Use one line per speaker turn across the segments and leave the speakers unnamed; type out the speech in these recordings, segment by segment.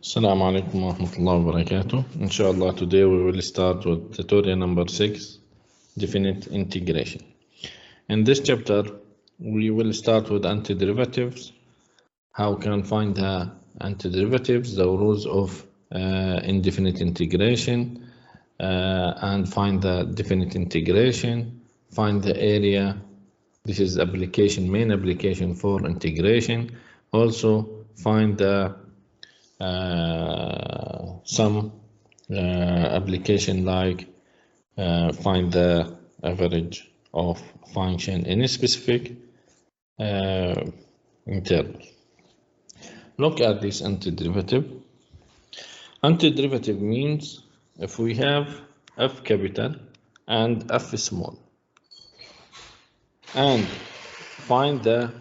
Assalamu alaikum wa rahmatullahi wa barakatuh. Inshallah, today we will start with tutorial number 6, definite integration. In this chapter, we will start with antiderivatives, how can find the antiderivatives, the rules of indefinite integration, and find the definite integration, find the area. This is main application for integration. Also, find the some application like find the average of function in a specific interval. Look at this antiderivative. Antiderivative means if we have f capital and f small and find the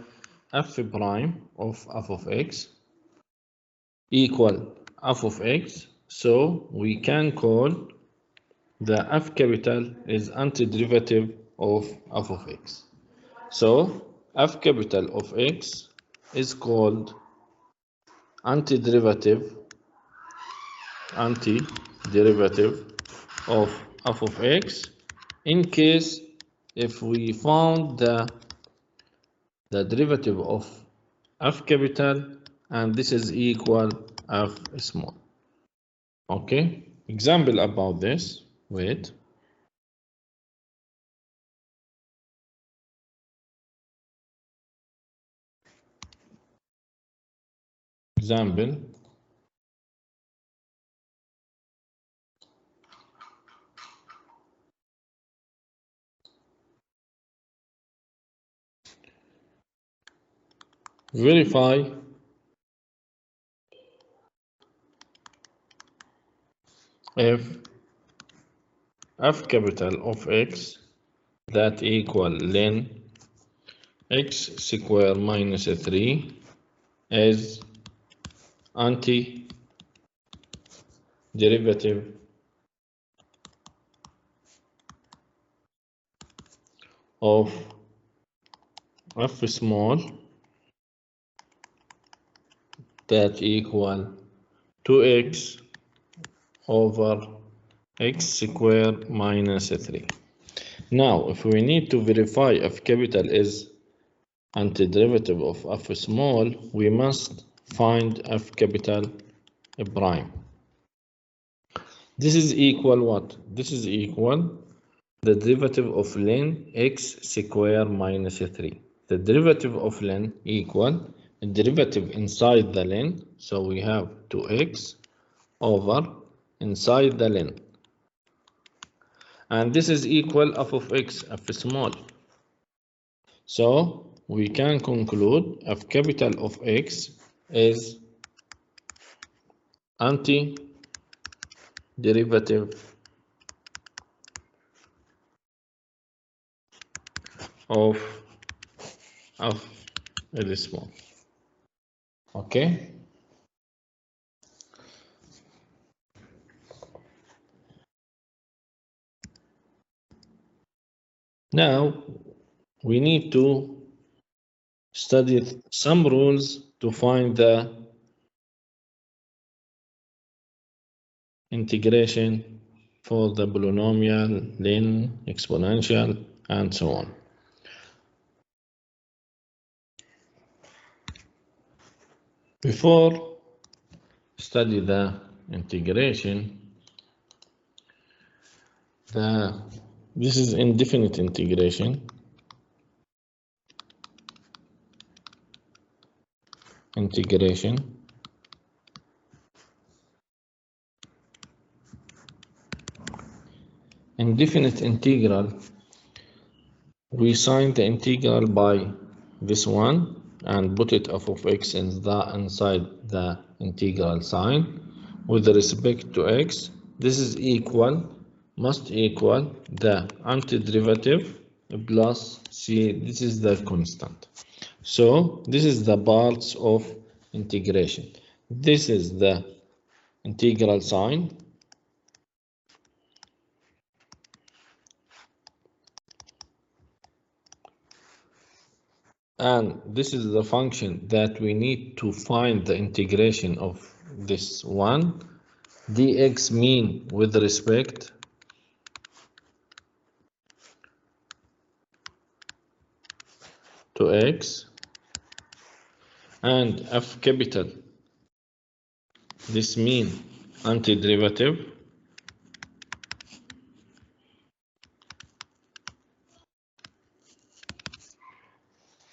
f prime of f of x equal f of x, so we can call the f capital is antiderivative of f of x. So f capital of x is called antiderivative of f of x in case if we found the derivative of f capital and this is equal f small. Okay, example about this. Wait. Example. Verify if f capital of x that equal ln x square minus 3 is antiderivative of f small that equal 2x over x square minus 3. Now, if we need to verify f capital is antiderivative of f small, we must find f capital prime. This is equal what? This is equal the derivative of ln x square minus 3. The derivative of ln equal the derivative inside the ln, so we have 2x over inside the ln. And this is equal f of x, f small. So we can conclude f capital of x is antiderivative of f small. Okay. Now we need to study some rules to find the integration for the polynomial, ln, exponential, and so on. Before study the integration, this is indefinite integration. Indefinite integral, we sign the integral by this one and put it f of x inside the integral sign with respect to x. This is must equal the antiderivative plus c. This is the constant. So this is the parts of integration. This is the integral sign. And this is the function that we need to find the integration of this one. Dx mean with respect to x, and f capital, this mean antiderivative.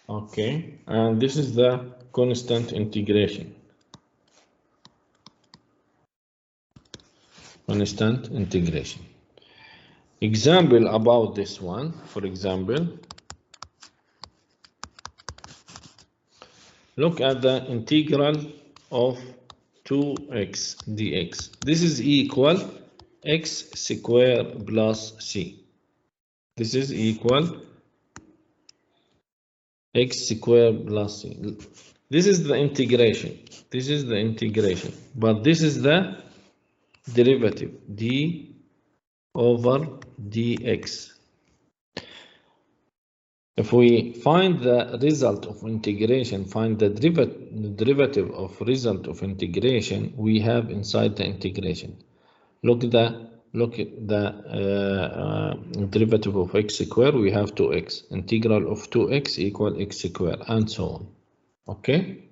Okay, and this is the constant integration. Constant integration. Example about this one, for example, look at the integral of 2x dx. This is equal x squared plus c. This is equal x squared plus c. This is the integration. This is the integration. But this is the derivative, d over dx. If we find the result of integration, find the derivative of result of integration, we have inside the integration. Look at the derivative of x squared, we have 2x. Integral of 2x equal x squared, and so on. Okay,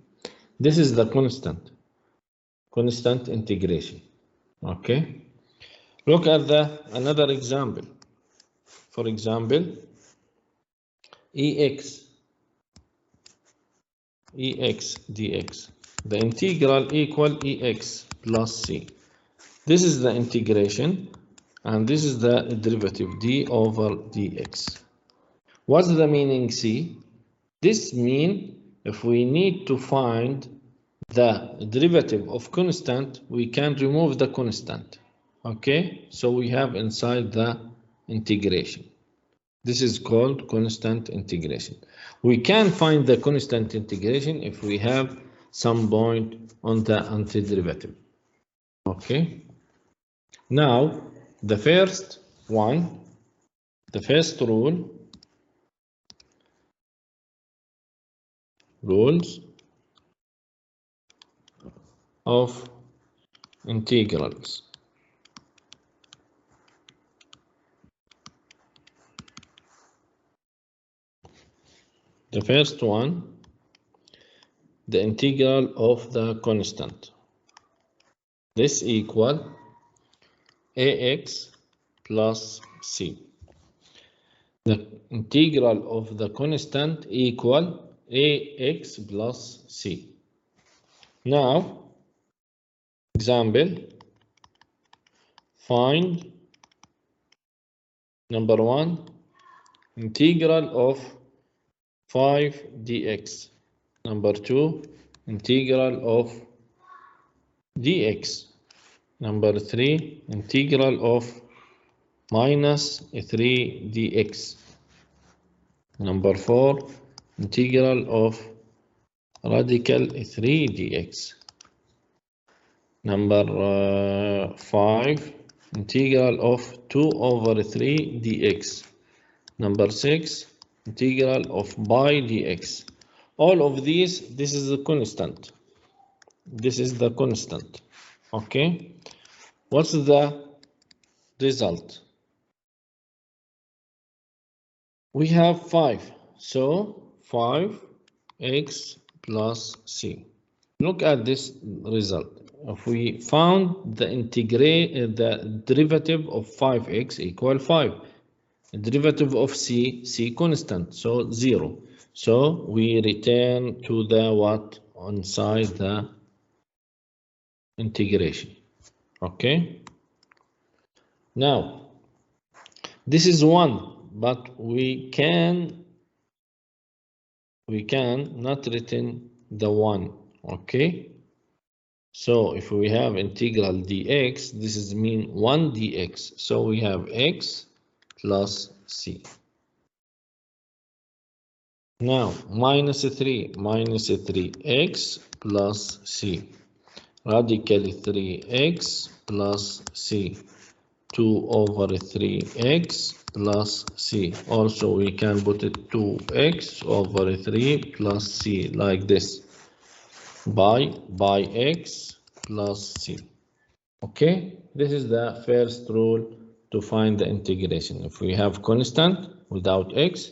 this is the constant integration. Okay, look at the another example. For example, ex dx. The integral equal ex plus c. This is the integration, and this is the derivative, d over dx. What's the meaning c? This means if we need to find the derivative of constant, we can remove the constant. Okay, so we have inside the integration. This is called constant integration. We can find the constant integration if we have some point on the antiderivative. Okay. Now, the first one, the first rules of integrals. The first one, the integral of the constant. This equal ax plus c. The integral of the constant equal ax plus c. Now, example, find number 1, integral of 5 dx. Number 2, integral of dx. Number 3, integral of minus 3 dx. Number 4, integral of radical 3 dx. Number 5, integral of 2 over 3 dx. Number 6, integral of pi dx. All of these, this is the constant. This is the constant. Okay. What's the result? We have 5. So 5x plus c. Look at this result. If we found the derivative of 5x equal 5. The derivative of c constant, so 0. So we return to the what inside the integration. Okay. Now, this is 1, but we can not return the 1. Okay. So if we have integral dx, this is mean 1 dx. So we have x plus c. Now, minus 3 x plus c. Radical 3x plus c. 2 over 3x plus c. Also, we can put it 2x over 3 plus c like this. By x plus c. Okay, this is the first rule to find the integration. If we have constant without x,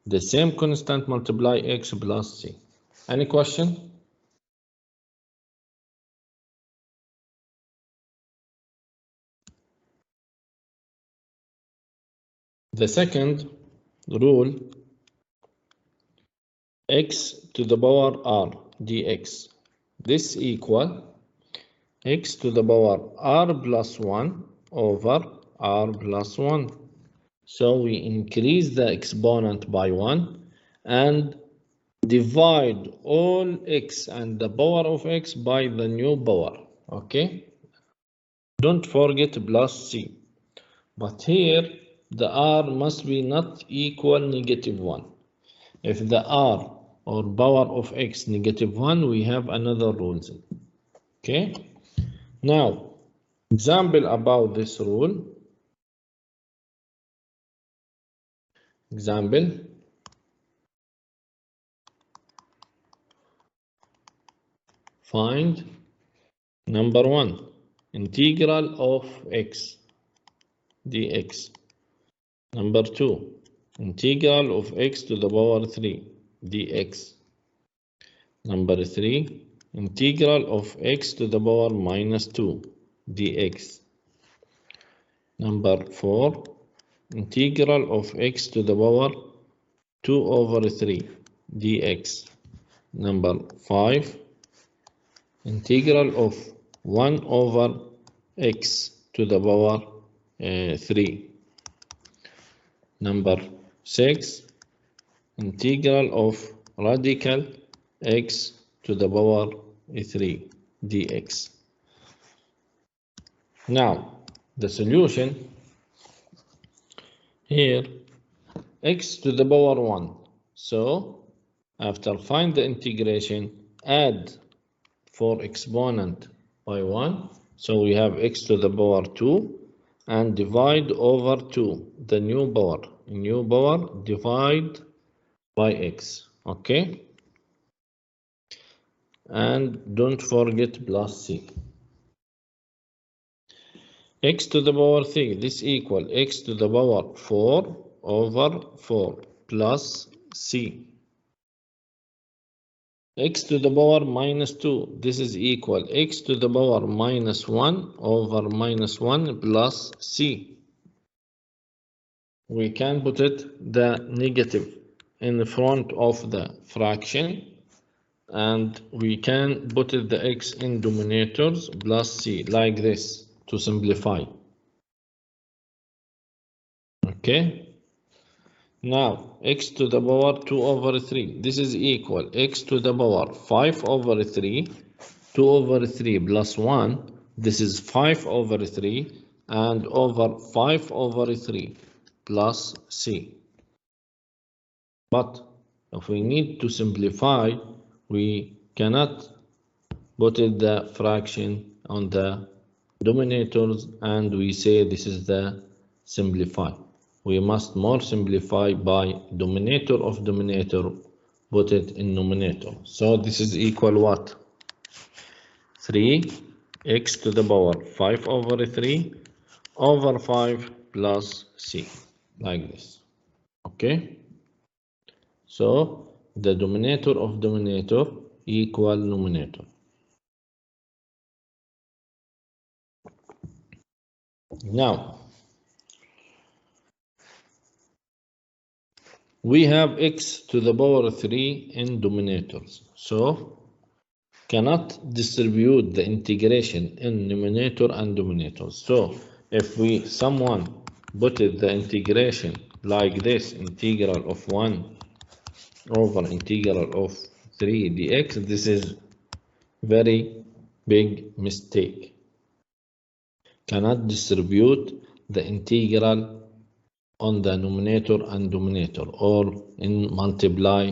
the same constant multiply x plus c. Any question? The second rule, x to the power r dx. This equal x to the power r plus 1 over r plus 1. So we increase the exponent by 1 and divide all x and the power of x by the new power. Okay? Don't forget plus c. But here the r must be not equal -1. If the r or power of x -1, we have another rule. Okay? Now, example about this rule. Example. Find number 1, integral of x dx. Number 2, integral of x to the power 3 dx. Number 3, integral of x to the power -2 dx. Number 4, integral of x to the power 2 over 3 dx. Number 5, integral of 1 over x to the power 3. Number 6, integral of radical x to the power 3 dx. Now, the solution here, x to the power 1. So, after find the integration, add 4 exponent by 1. So we have x to the power 2 and divide over 2, the new power. New power divide by x. Okay? And don't forget plus c. X to the power 3, this equal x to the power 4 over 4 plus c. X to the power -2, this is equal x to the power -1 over -1 plus c. We can put it the negative in front of the fraction, and we can put it the x in denominators plus c like this to simplify. Okay? Now, x to the power 2 over 3. This is equal x to the power 5 over 3. 2 over 3 plus 1. This is 5 over 3. And over 5 over 3 plus c. But if we need to simplify, we cannot put the fraction on the denominators and we say this is the simplify. We must more simplify by denominator of denominator, put it in numerator. So this is equal what? 3x to the power 5 over 3 over 5 plus c, like this. Okay? So the denominator of denominator equal numerator. Now, we have x to the power 3 in denominators, so cannot distribute the integration in numerator and denominator. So if someone put the integration like this, integral of 1 over integral of 3 dx, this is very big mistake. Cannot distribute the integral on the numerator and denominator or in multiply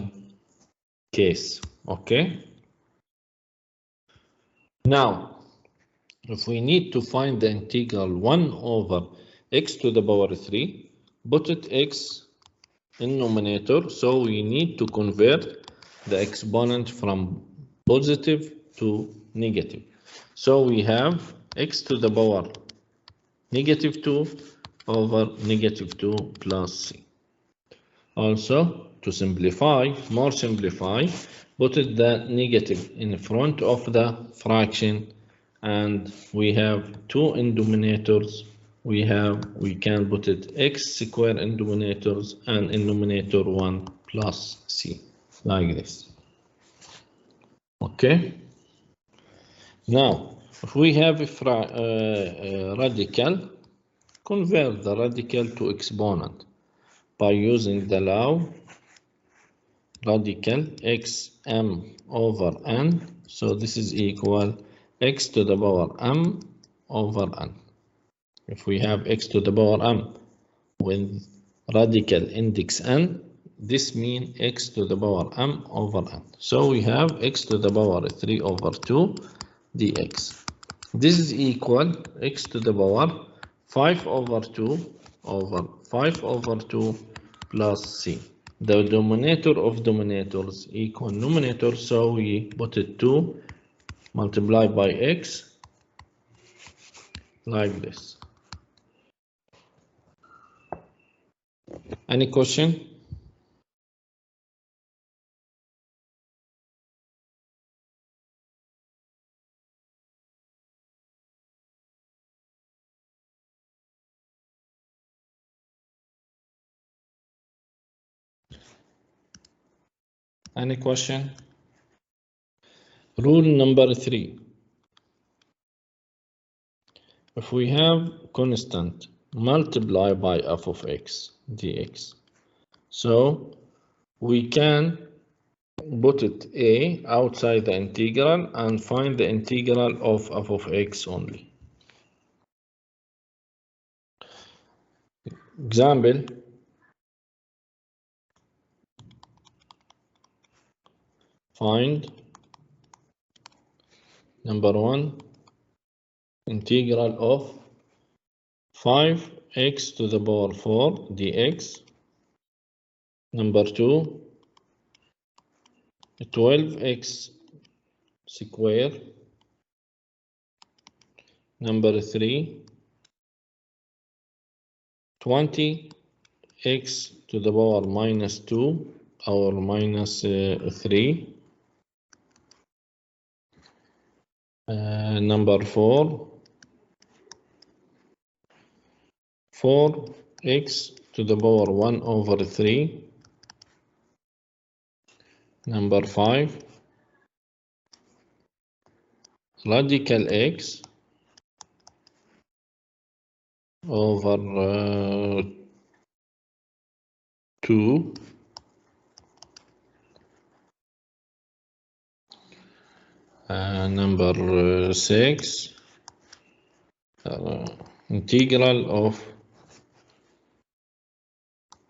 case. Okay? Now, if we need to find the integral 1 over x to the power 3, put it x in numerator, so we need to convert the exponent from positive to negative. So we have x to the power negative 2 over negative 2 plus c. Also, to simplify, more simplify, put the negative in front of the fraction, and we have 2 in denominators. We can put it x square in denominators and in numerator 1 plus c, like this. Okay. Now, if we have a radical, convert the radical to exponent by using the law radical x m over n. So this is equal x to the power m over n. If we have x to the power m with radical index n, this means x to the power m over n. So we have x to the power 3 over 2 dx. This is equal x to the power 5 over 2 over 5 over 2 plus c. The denominator of denominators equal numerator, so we put it 2 multiplied by x like this. Any question? Any question? Rule number 3. If we have constant multiply by f of x dx, so we can put it a outside the integral and find the integral of f of x only. Example, find number 1 integral of 5x to the power 4 dx. Number 2, 12x square. Number 3, 20x to the power minus 2 or minus 3. Number 4, 4x to the power 1 over 3. Number 5, radical x over 2. Number 6, integral of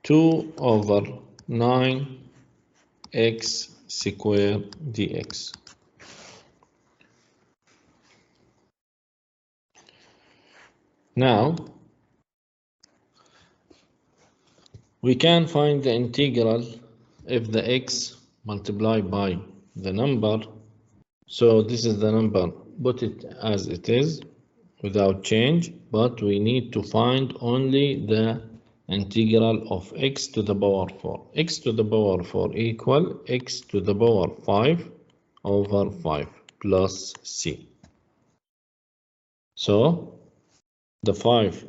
2 over 9x square dx. Now, we can find the integral if the x multiplied by the number. So this is the number, put it as it is without change, but we need to find only the integral of x to the power 4. X to the power 4 equal x to the power 5 over 5 plus c. So the 5,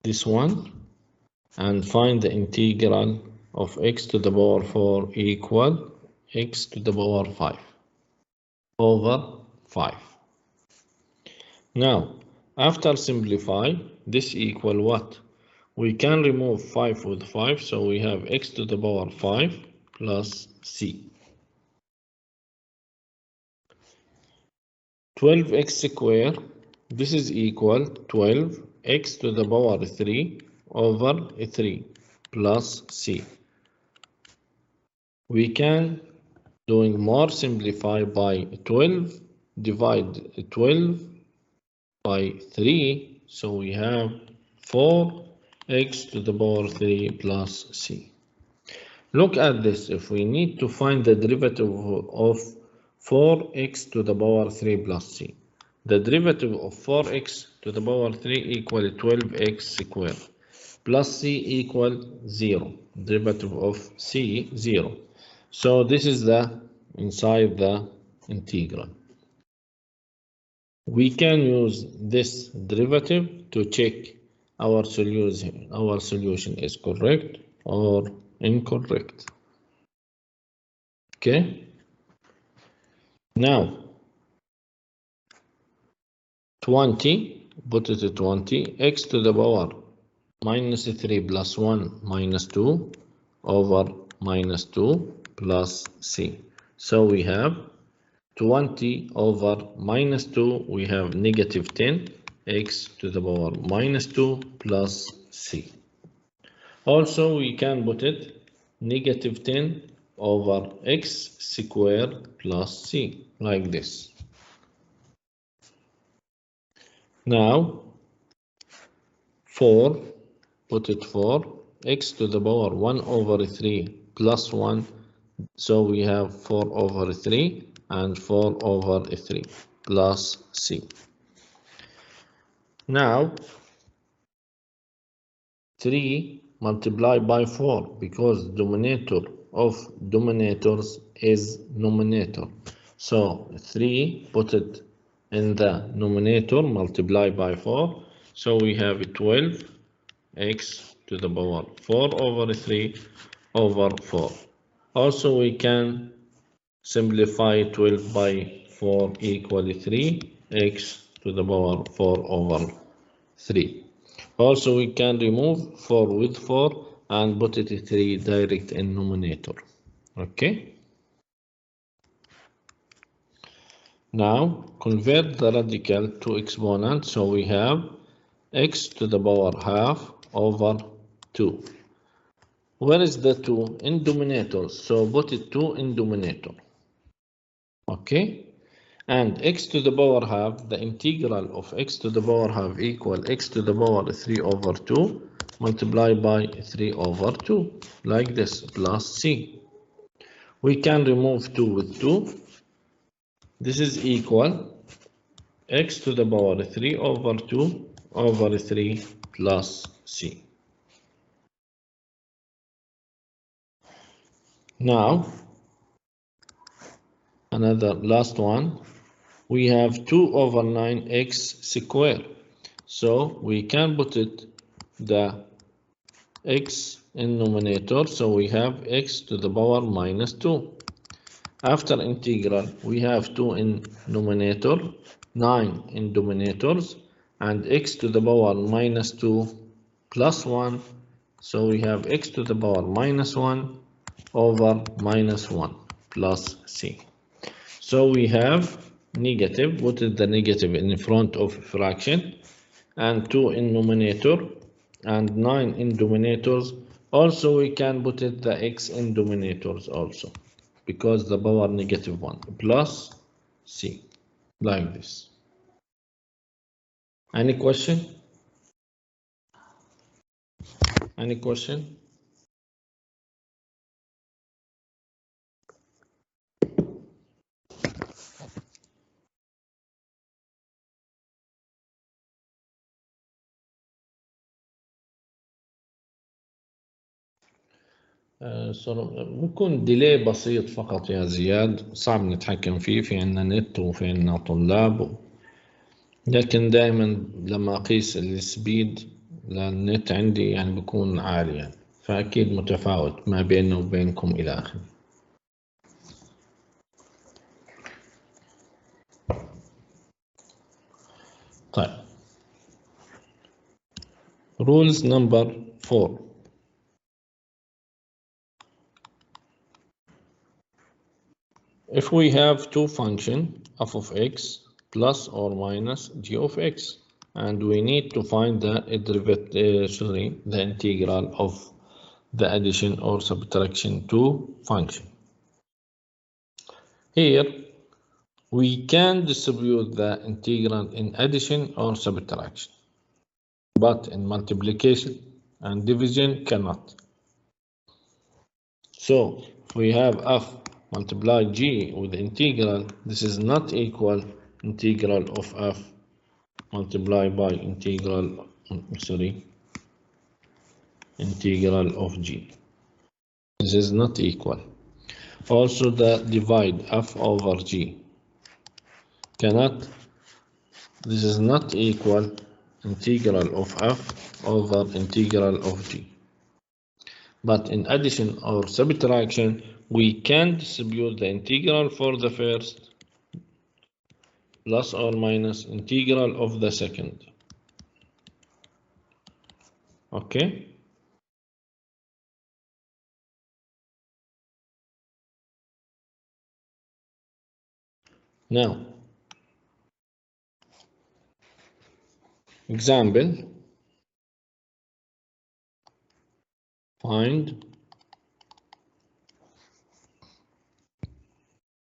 this one, and find the integral of x to the power 4 equal x to the power 5 over 5. Now, after simplify, this equal what? We can remove 5 with 5, so we have x to the power 5 plus c. 12x square, this is equal 12x to the power 3 over 3 plus c. We can doing more simplify by 12 divide 12 by 3, so we have 4x to the power 3 plus c. Look at this. If we need to find the derivative of 4x to the power 3 plus c, the derivative of 4x to the power 3 equal 12x squared plus c equal 0. Derivative of c 0. So this is the inside the integral. We can use this derivative to check our solution is correct or incorrect. Okay. Now 20, put it at 20, x to the power minus 3 plus 1 minus 2 over minus 2 plus c. So we have 20 over minus 2, we have negative 10, x to the power minus 2 plus c. Also, we can put it negative 10 over x squared plus c, like this. Now, 4, put it 4, x to the power 1 over 3 plus 1, so we have 4 over 3 and 4 over 3 plus c. Now 3 multiplied by 4 because denominator of denominators is numerator. So 3 put it in the numerator multiplied by 4. So we have 12x to the power 4 over 3 over 4. Also we can simplify 12 by 4 equal 3, x to the power 4 over 3. Also we can remove 4 with 4 and put it 3 direct in numerator. Okay. Now convert the radical to exponent, so we have x to the power half over 2. Where is the 2? In denominator, so put it 2 in denominator. Okay, and x to the power half, the integral of x to the power half equal x to the power 3 over 2 multiplied by 3 over 2, like this, plus c. We can remove 2 with 2. This is equal x to the power 3 over 2 over 3 plus c. Now, another last one, we have 2 over 9x squared. So we can put it the x in numerator, so we have x to the power minus 2. After integral, we have 2 in numerator, 9 in denominators, and x to the power minus 2 plus 1. So we have x to the power minus 1 over minus 1 plus c. So we have negative, what is the negative in front of fraction, and 2 in numerator and 9 in denominators. Also we can put it the x in denominators also, because the power negative 1 plus c, like this. Any question? Any question? بكون ديلي بسيط فقط يا زياد، صعب نتحكم فيه، في عنا نت وفي عنا طلاب، لكن دائما لما أقيس السبيد للنت عندي يعني بكون عالي يعني. فأكيد متفاوت ما بيننا وبينكم إلى آخره. طيب rules number 4. If we have two functions f of x plus or minus g of x, and we need to find the derivative, the integral of the addition or subtraction to function. Here we can distribute the integral in addition or subtraction, but in multiplication and division cannot. So we have f multiply g with integral, this is not equal integral of f multiplied by integral of g. This is not equal. Also the divide f over g cannot, this is not equal integral of f over integral of g. But in addition or subtraction, we can distribute the integral for the first plus or minus integral of the second. Okay? Now, example, find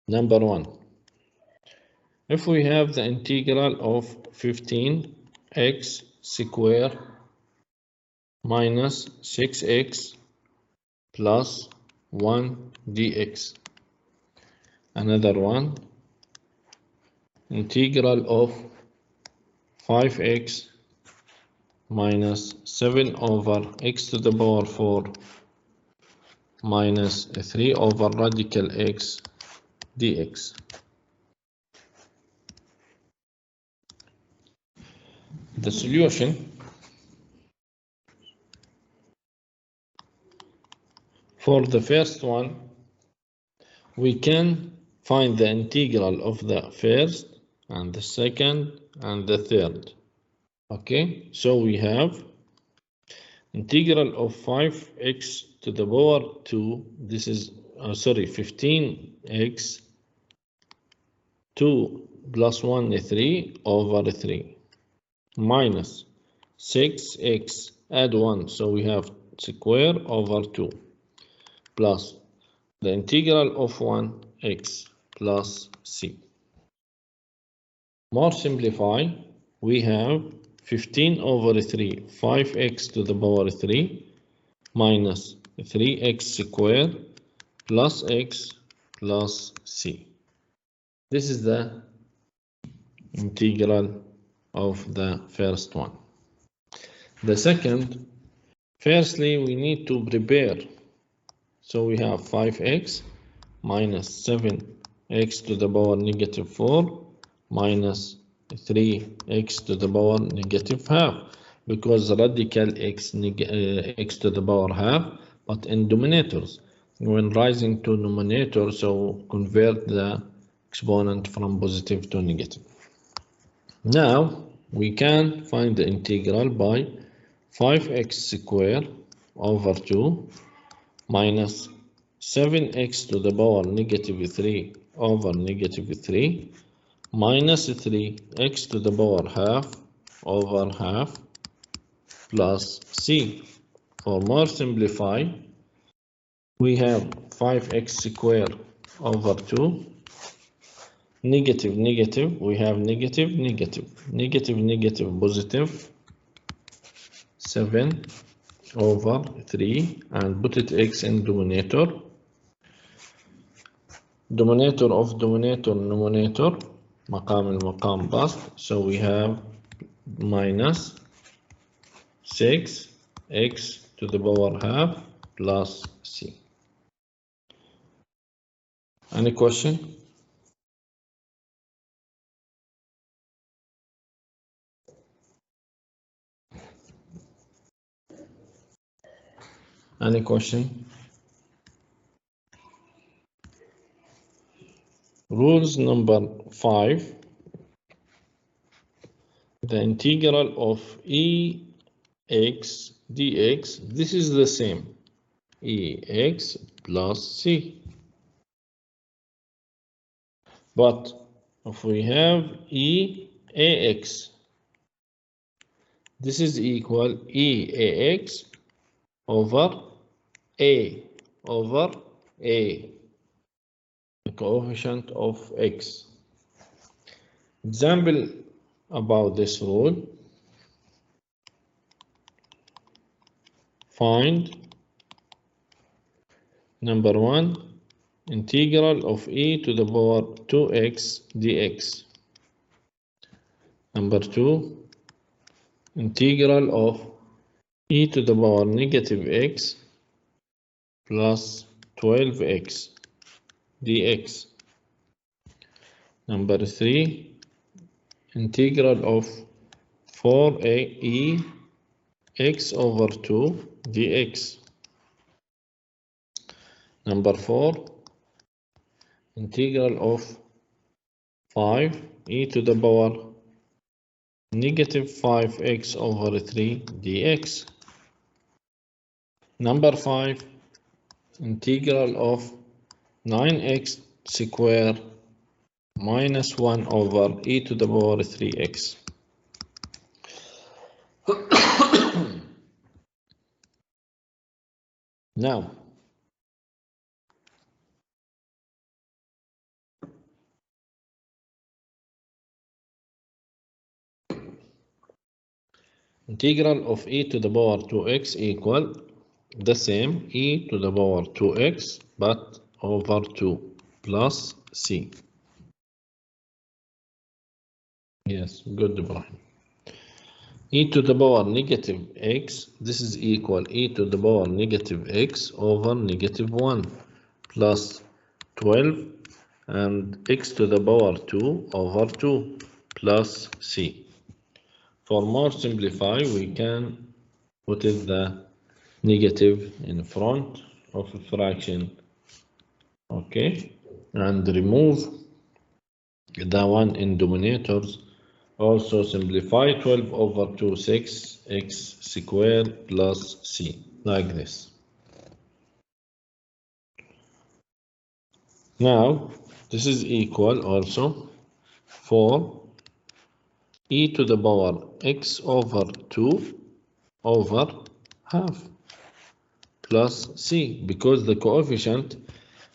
number 1. If we have the integral of 15x squared minus 6x plus 1 dx. Another one, integral of 5x minus 7 over x to the power 4 minus 3 over radical x dx. The solution for the first one, we can find the integral of the first and the second and the third. Okay, so we have integral of 5x to the power 2, this is 15x 2 plus 1 is 3 over 3 minus 6x add 1, so we have square over 2 plus the integral of 1x plus c. More simplify, we have 15 over 3, 5x to the power 3 minus 3x squared plus x plus c. This is the integral of the first one. The second, firstly we need to prepare. So we have 5x minus 7x to the power negative 4 minus 3x to the power negative half, because radical x to the power half, but in denominators. When rising to numerator, so convert the exponent from positive to negative. Now we can find the integral by 5x squared over 2 minus 7x to the power negative 3 over negative 3 minus 3x to the power half over half plus c. For more simplify, we have 5x squared over 2 negative negative, we have negative negative negative negative positive 7 over 3 and put it x in denominator. Denominator of denominator numerator مقام المقام بسط, so we have minus 6x to the power half plus c. Any question? Any question? Rules number 5. The integral of ex dx, this is the same, ex plus c. But if we have eax, this is equal eax over a, the coefficient of x. Example about this rule. Find number 1, integral of e to the power 2x dx. Number 2, integral of e to the power negative x plus 12x dx. Number 3, integral of 4e x over 2 dx. Number 4, integral of 5 e to the power negative 5x over 3 dx. Number 5, integral of 9x squared minus 1 over e to the power 3x. Now, integral of e to the power 2x equal the same e to the power 2x but over 2 plus c. Yes, good, Ibrahim. E to the power negative x, this is equal e to the power negative x over negative 1 plus 12 and x to the power 2 over 2 plus c. For more simplify, we can put it the negative in front of a fraction, okay, and remove the one in denominators. Also simplify 12 over 2, 6x squared plus c, like this. Now, this is equal also 4 e to the power x over 2 over half plus c, because the coefficient,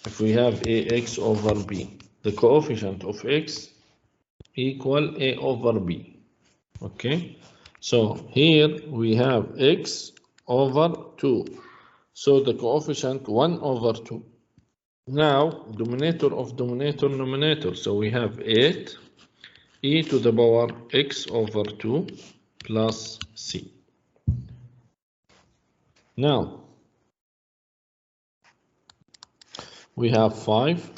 if we have ax over b, the coefficient of x equal a over b. Okay, so here we have x over 2, so the coefficient 1 over 2. Now denominator of denominator numerator, so we have 8 e to the power x over 2 plus c. Now we have 5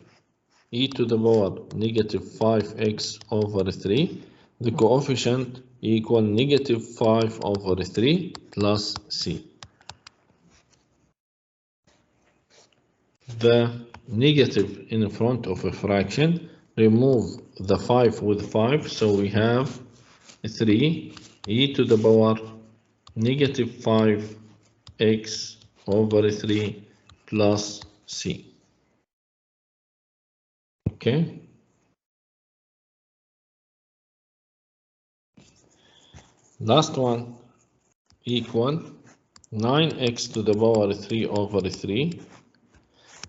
e to the power negative 5x over 3, the coefficient equal negative 5 over 3 plus c. The negative in front of a fraction, remove the 5 with 5, so we have 3 e to the power negative 5x over 3 plus c. Okay. Last one equal 9x to the power 3 over 3.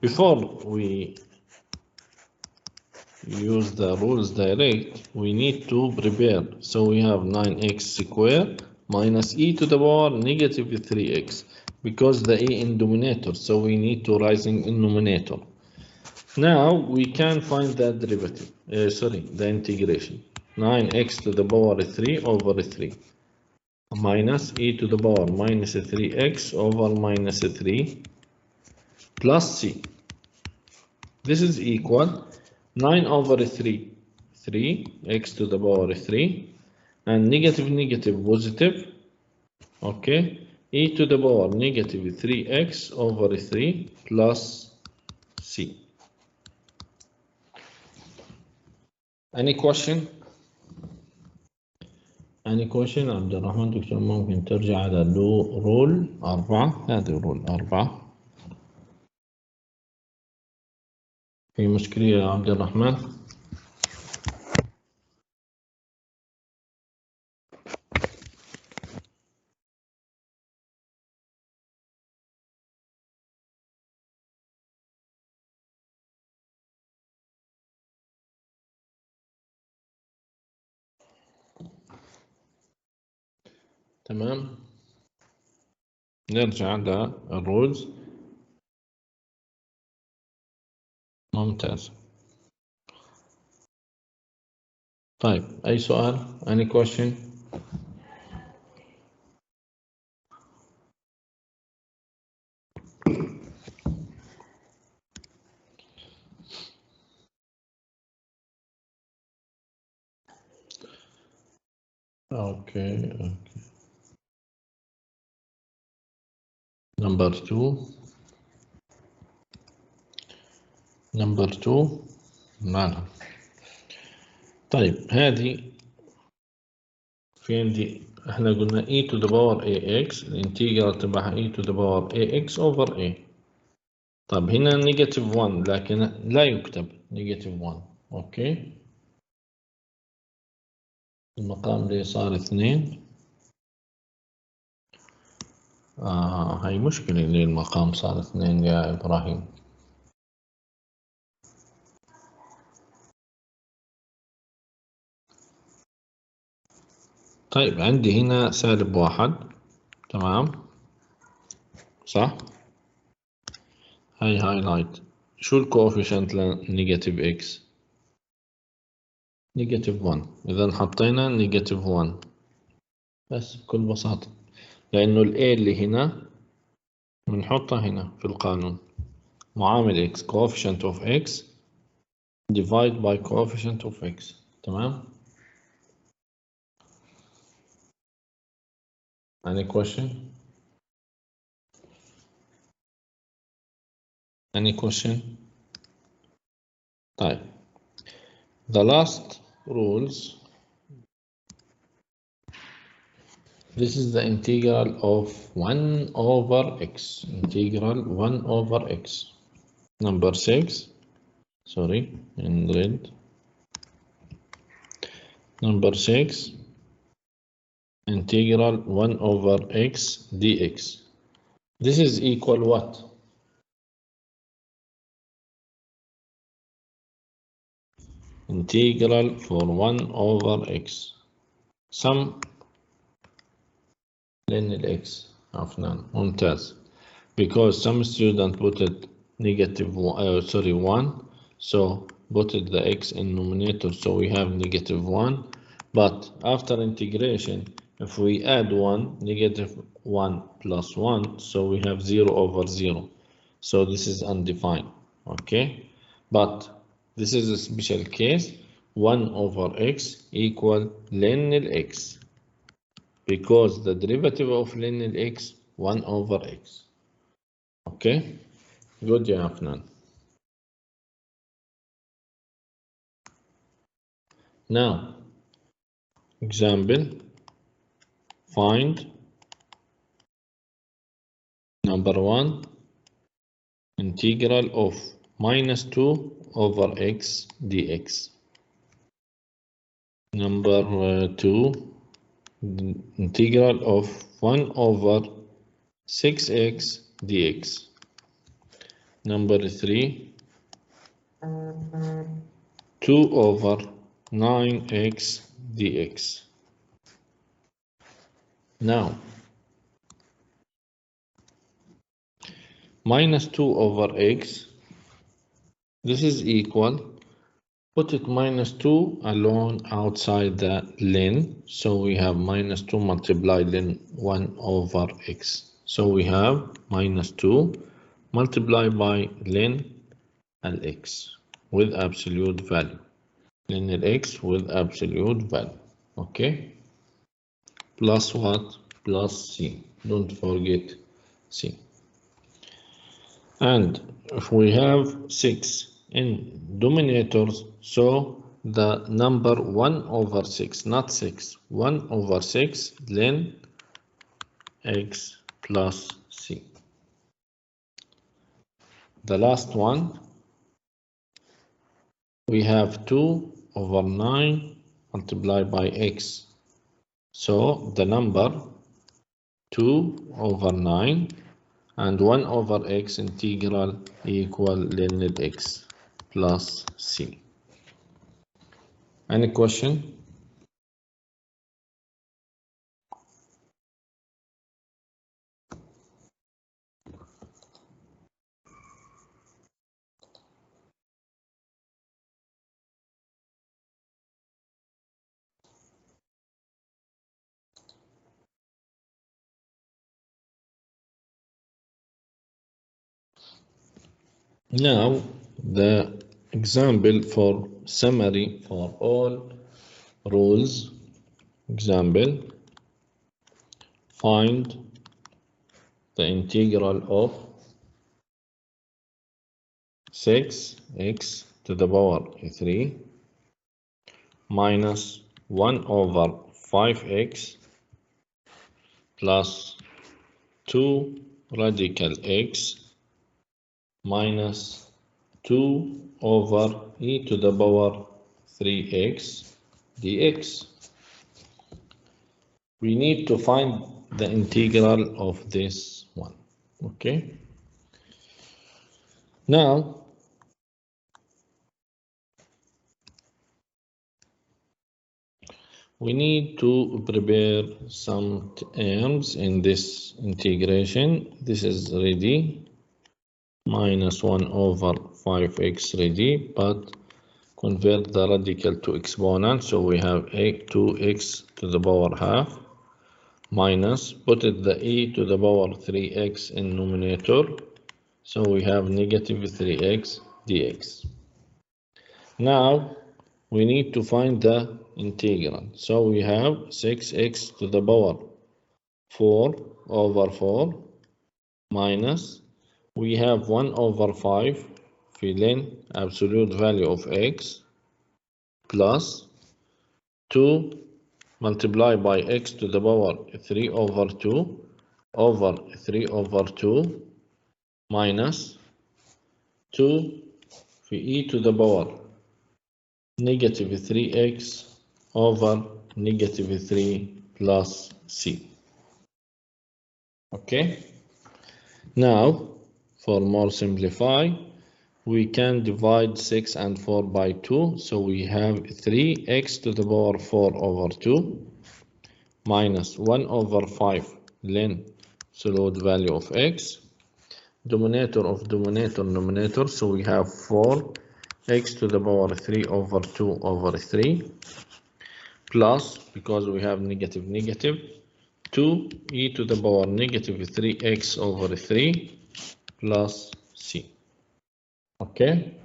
Before we use the rules direct, we need to prepare. So we have 9x squared minus e to the power negative 3x, because the e in denominator, so we need to rising in numerator. Now we can find the derivative, the integration. 9x to the power 3 over 3 minus e to the power minus 3x over minus 3 plus c. This is equal 9 over 3, 3x to the power 3, and negative negative positive, okay, e to the power negative 3x over 3 plus c. Any question? Any question عبد الرحمن دكتور؟ ممكن ترجع على رول 4، هذه رول 4. في مشكلة يا عبد الرحمن؟ تمام، نرجع على الرولز. ممتاز. طيب أي سؤال؟ any question؟ okay. number 2 مالها. طيب هذه في عندي احنا قلنا e to the power ax الانتجرال تبعها e to the power ax over a. طب هنا نيجاتيف 1 لكن لا يكتب نيجاتيف 1. اوكي المقام اللي صار 2. هاي مشكلة اللي المقام صار 2 يا إبراهيم. طيب عندي هنا -1 تمام صح. هاي هايلايت. شو الكوفيشنت لنيجاتيف اكس؟ نيجاتيف 1. إذا حطينا نيجاتيف 1 بس بكل بساطة، لأنه ال A اللي هنا بنحطها هنا في القانون معامل x coefficient of x divide by coefficient of x. تمام. any question any question؟ طيب the last rules. This is the integral of 1 over x. Integral 1 over x. Number 6. Sorry, in red. Number 6. Integral 1 over x dx. This is equal what? Integral for 1 over x. Sum لأن x عفوا ممتاز. Because some student put it negative 1, so put it the x in numerator, so we have negative 1. But after integration, if we add 1, negative 1 plus 1, so we have 0 over 0. So this is undefined, okay? But this is a special case, 1 over x equal ln x, because the derivative of ln x 1 over x. Okay, good يا عفنان. Now, example, find number 1, integral of -2 over x dx. Number 2, integral of 1 over 6x dx. Number 3, 2 over 9x dx. Now, -2 over x, this is equal, put it -2 alone outside the ln, so we have -2 multiplied ln 1 over x. So we have -2 multiplied by ln x with absolute value. Ln x with absolute value. Okay. Plus what? Plus c. Don't forget c. And if we have 6 in denominators, so the number 1 over 6, not 6, 1 over 6, then x plus c. The last one, we have 2 over 9 multiplied by x. So the number 2 over 9 and 1 over x integral equal ln x plus c. Any question? Now the example for summary for all rules. Example, find the integral of 6x to the power 3 minus 1 over 5x plus 2 radical x minus 2 over e to the power 3x dx. We need to find the integral of this one. Okay. Now we need to prepare some terms in this integration. This is ready, minus 1 over 5x ready, but convert the radical to exponent, so we have 2x to the power half minus, put it the e to the power 3x in numerator, so we have negative 3x dx. Now we need to find the integral, so we have 6x to the power 4 over 4 minus, we have 1 over 5 fill in absolute value of x plus 2 multiply by x to the power 3 over 2 over 3 over 2 minus 2 e to the power negative 3x over negative 3 plus c. Okay. Now, for more simplify, we can divide 6 and 4 by 2, so we have 3x to the power 4 over 2 minus 1 over 5 ln absolute value of x, denominator of denominator numerator, so we have 4x to the power 3 over 2 over 3 plus, because we have negative negative, 2 e to the power negative 3x over 3 plus c. Okay.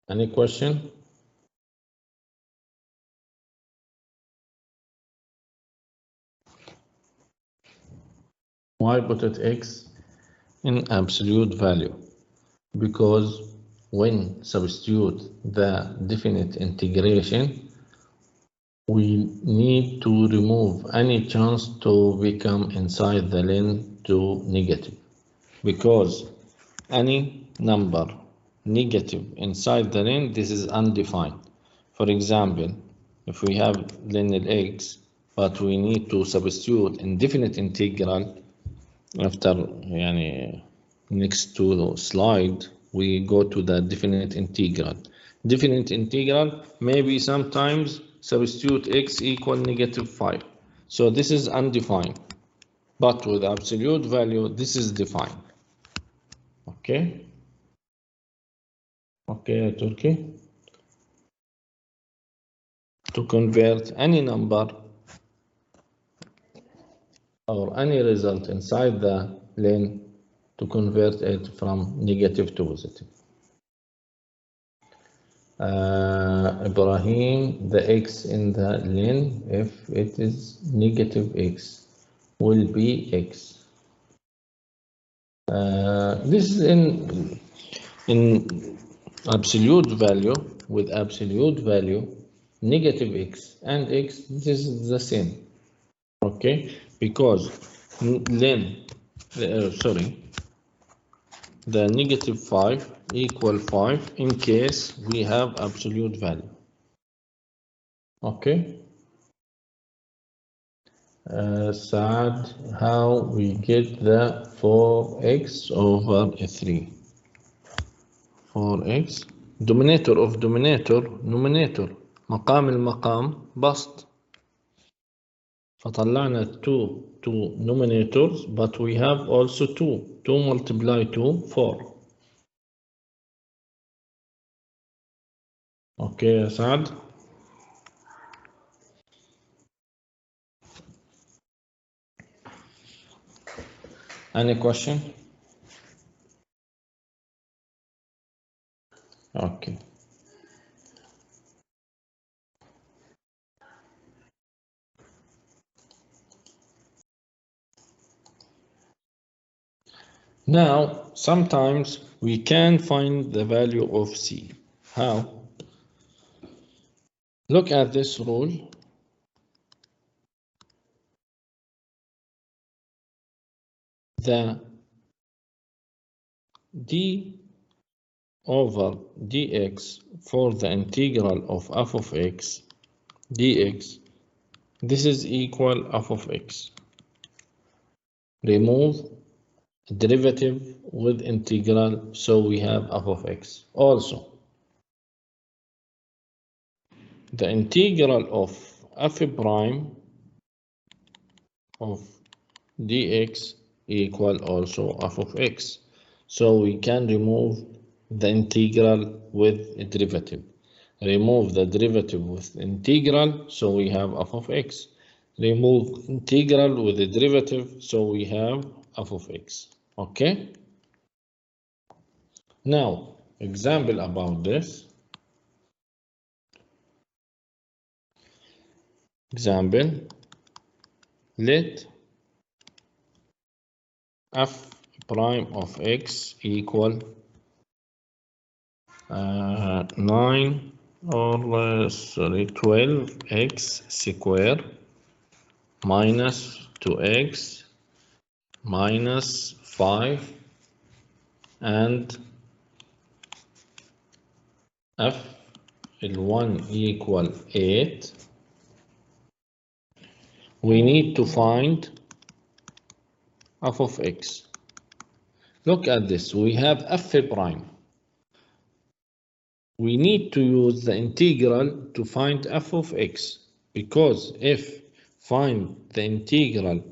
Any question? Why put it x in absolute value? Because when substitute the definite integration, we need to remove any chance to become inside the line to negative, because any number negative inside the line, this is undefined. For example, if we have linear x, but we need to substitute indefinite integral, after next to slide we go to the definite integral. Definite integral maybe sometimes substitute x equal negative 5, so this is undefined, but with absolute value this is defined. Okay. Okay, Turkey. To convert any number or any result inside the lane, to convert it from negative to positive. Ibrahim, the x in the lane, if it is negative x, will be x. This is in absolute value, with absolute value, negative x and x, this is the same. Okay, because lane, the negative 5 equal 5 in case we have absolute value. Okay. Saad, how we get the 4x over 3? 4x dominator of dominator numerator, مقام المقام بسط، فطلعنا 2 numerators, but we have also 2 multiply 2 4. Okay, Saad. Any question? Now, sometimes we can find the value of C. How? Look at this rule. The d over dx for the integral of f of x dx, this is equal f of x. Remove derivative with integral, so we have f of x. Also, the integral of f prime of dx equal also f of x. So we can remove the integral with a derivative. Remove the derivative with integral, so we have f of x. Remove integral with a derivative, so we have f of x. Okay? Now, example about this. Example, let f prime of x equal 9 or 12x square minus 2x minus 5 and f1 equal 8. We need to find f of x. Look at this. We have f prime. We need to use the integral to find f of x, because if find the integral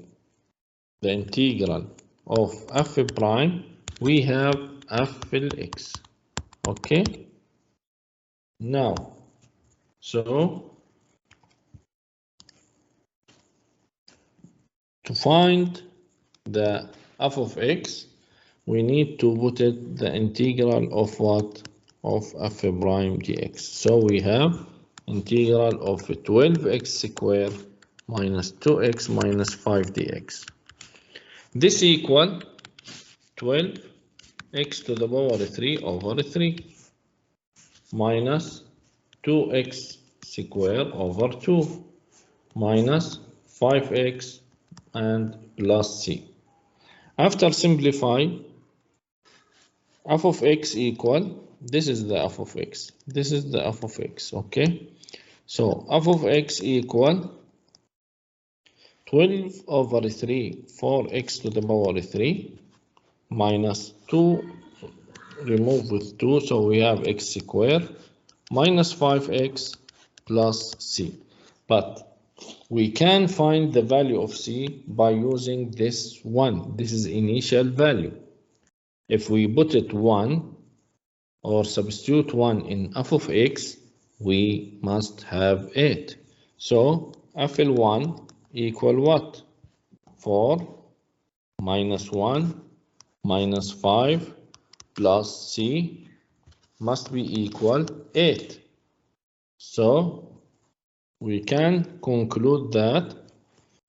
of f prime, we have f x. Okay? Now, so to find the f of x, we need to put it the integral of what? Of f prime dx. So we have integral of 12x square minus 2x minus 5 dx. This equal 12x to the power 3 over 3 minus 2x square over 2 minus 5x and plus c. After simplify, f of x equal, this is the f of x, this is the f of x, okay? So f of x equal 12 over 3, 4x to the power 3 minus 2, remove with 2, so we have x square minus 5x plus c. But we can find the value of c by using this 1. This is initial value. If we put it 1 or substitute 1 in f of x, we must have 8. So fl1 equal what? 4 minus 1 minus 5 plus c must be equal 8. So we can conclude that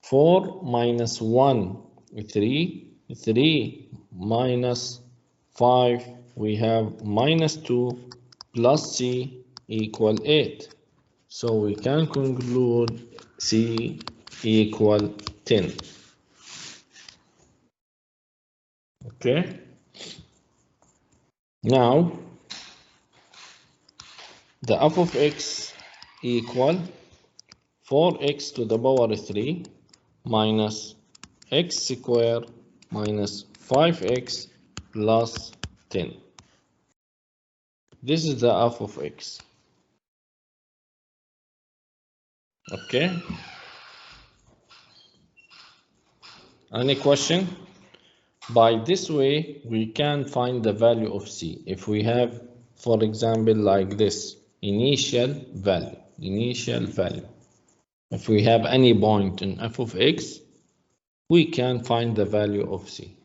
4 minus 1, 3, 3 minus 5, we have minus 2 plus c equal 8. So we can conclude c equal 10. Okay. Now, the f of x equal 4x to the power 3 minus x square minus 5x plus 10. This is the f of x. Okay. Any question? By this way, we can find the value of c. If we have, for example, like this, initial value. If we have any point in f of x, we can find the value of c.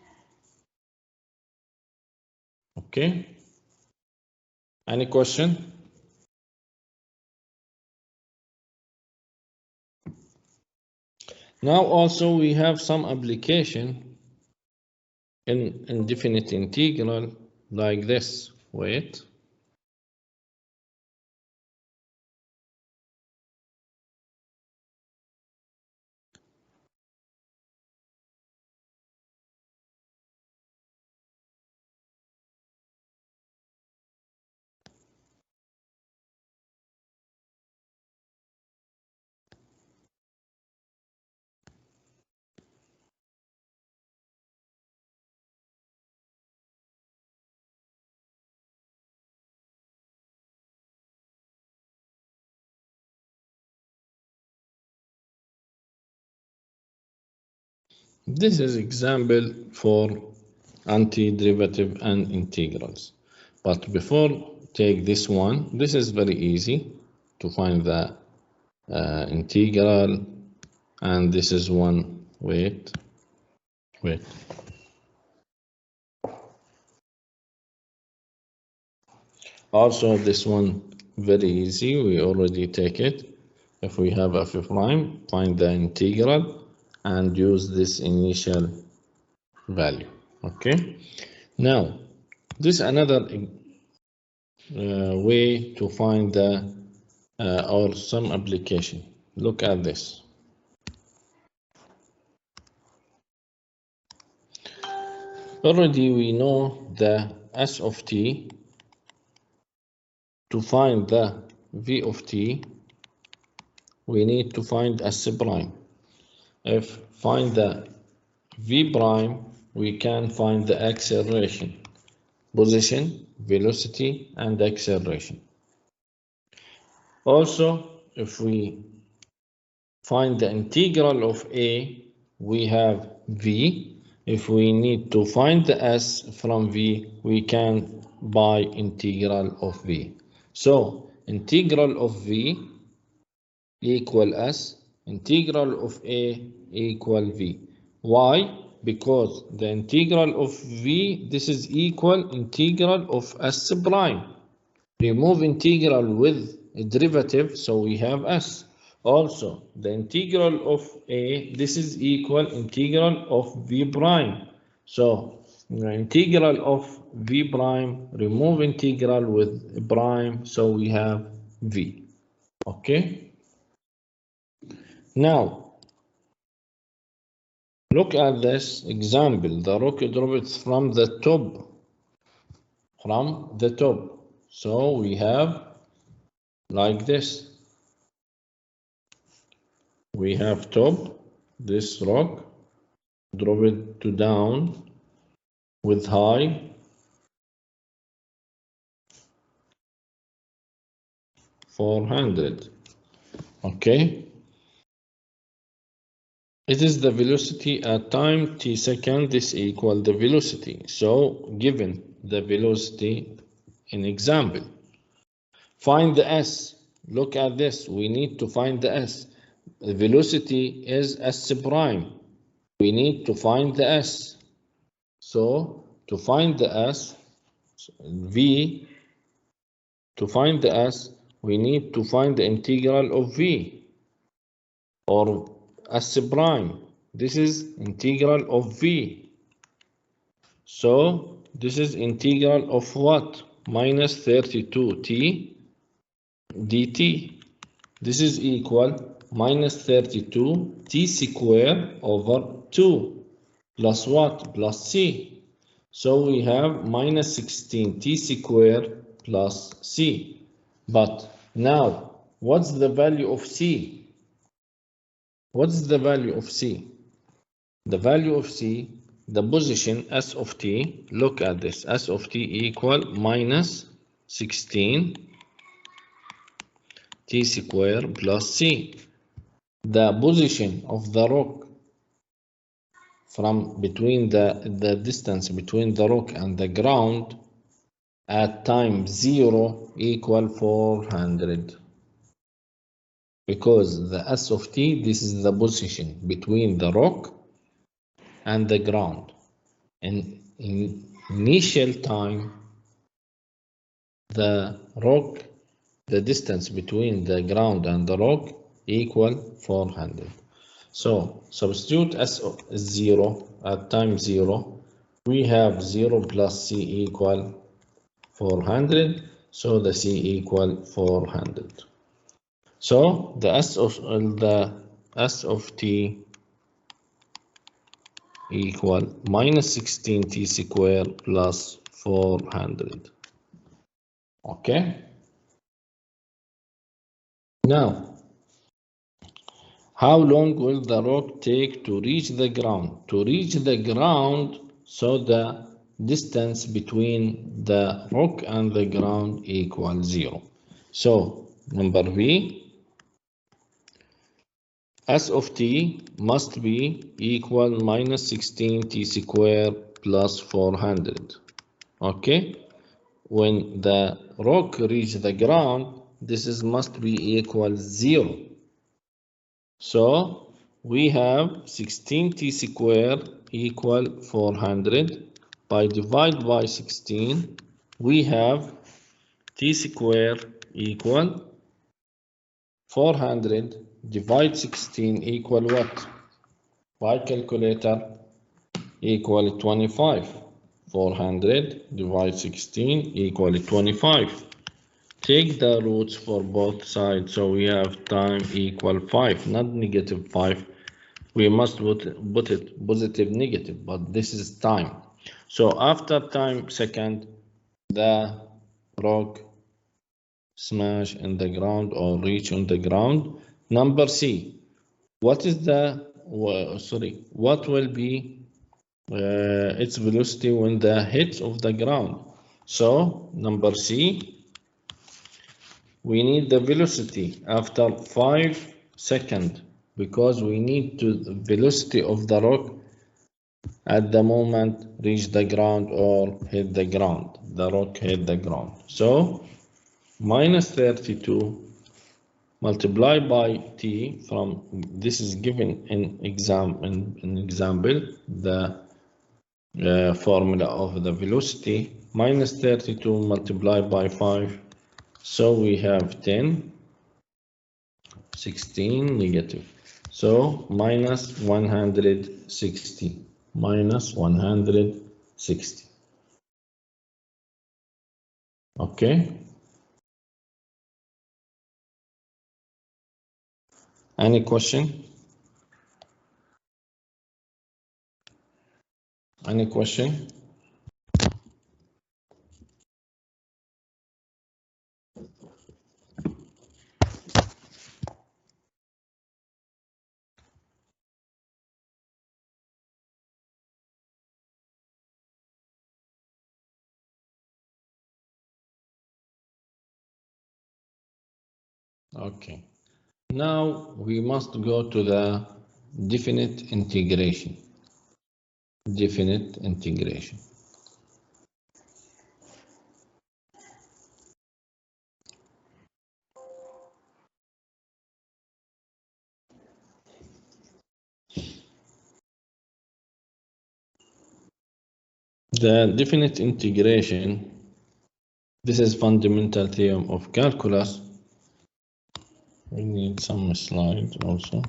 Okay? Any question? Now also we have some application in indefinite integral like this. Wait. This is example for antiderivative and integrals. But before take this one, this is very easy to find the integral, and this is one. Wait. Also, this one very easy. We already take it. If we have f prime, find the integral and use this initial value. Okay. Now, this is another way to find the or some application. Look at this. Already we know the s of t. To find the v of t, we need to find s prime. If find the v prime, we can find the acceleration, position, velocity, and acceleration. Also, if we find the integral of a, we have v. If we need to find the s from v, we can by integral of v. So integral of v equal s, integral of a equal v. Why? Because the integral of v, this is equal integral of s prime. Remove integral with a derivative, so we have s. Also, the integral of a, this is equal integral of v prime. So, the integral of v prime, remove integral with prime, so we have v. Okay? Now, look at this example. The rock dropped from the top. So, we have like this. We have top, this rock, drop it to down with high, $400. Okay. It is the velocity at time t second. This equal the velocity. So given the velocity in example, find the s. Look at this. We need to find the s. The velocity is s prime. We need to find the s. So to find the s, v, to find the s, we need to find the integral of v or s prime. This is integral of v. So this is integral of what? Minus 32t dt. This is equal minus 32t square over 2 plus what? Plus c. So we have minus 16t square plus c. But now, what's the value of c? What's the value of c? The value of c, the position s of t, look at this, s of t equal minus 16 t square plus c. The position of the rock from between the distance between the rock and the ground at time 0 equal 400. Because the s of t, this is the position between the rock and the ground. And in initial time, the rock, the distance between the ground and the rock equal 400. So substitute s of 0 at time 0. We have 0 plus C equal 400, so the C equal 400. So the S of T equal minus 16T square plus 400. Okay. Now, how long will the rock take to reach the ground? To reach the ground, so the distance between the rock and the ground equals 0. So, number B, S of T must be equal minus 16T square plus 400. Okay? When the rock reaches the ground, this must be equal 0. So we have 16T square equal 400. By divide by 16, we have T square equal 400 divide 16 equal what? By calculator equal 25. 400 divide 16 equal 25. Take the roots for both sides, so we have time equal 5, not negative 5. We must put it positive negative, but this is time. So after time second, the rock smash in the ground or reach on the ground. Number C, what is the what will be its velocity when the hits of the ground? So number C, we need the velocity after 5 seconds, because we need the velocity of the rock at the moment reach the ground or hit the ground. The rock hit the ground. So minus 32 multiplied by t, from this is given in example, the formula of the velocity, minus 32 multiplied by 5, so we have 10, 16 negative, so minus 160, minus 160. Okay, any question? Any question? Okay, now we must go to the definite integration. Definite integration. The definite integration, this is fundamental theorem of calculus. We need some slides also.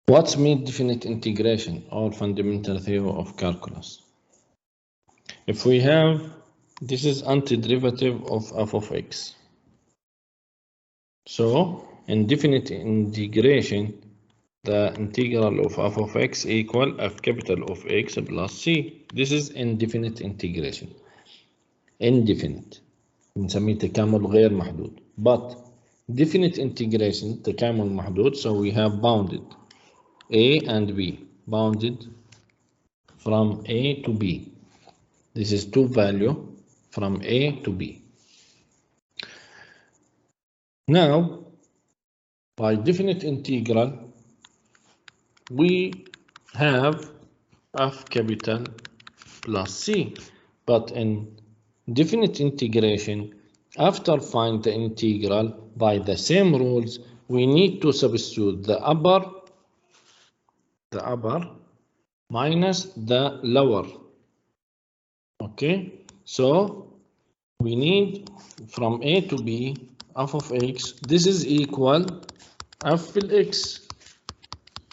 What's mean definite integration or fundamental theorem of calculus? If we have, this is antiderivative of f of x. So in definite integration, the integral of f of x equal f capital of x plus c. This is indefinite integration. Indefinite بنسميه تكامل غير محدود. But definite integration تكامل محدود, so we have bounded a and b, bounded from a to b. This is two value from a to b. Now by definite integral we have f capital plus c, but in definite integration, after find the integral by the same rules, we need to substitute the upper minus the lower. Okay, so we need from a to b f of x, this is equal f x,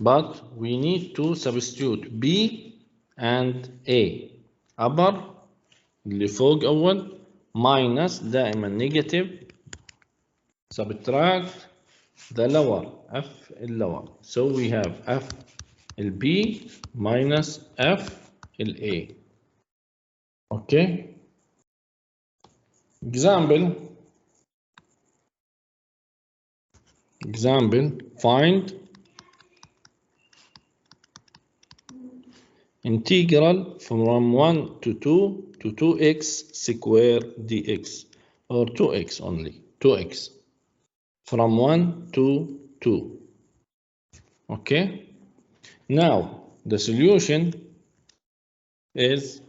but we need to substitute b and a. upper اللي فوق أول minus دائما negative, subtract the lower f lower. So we have f b minus f a. Okay. Example, find integral from 1 to 2 to 2x square dx, or 2x only, 2x from 1 to 2. Okay. Now the solution is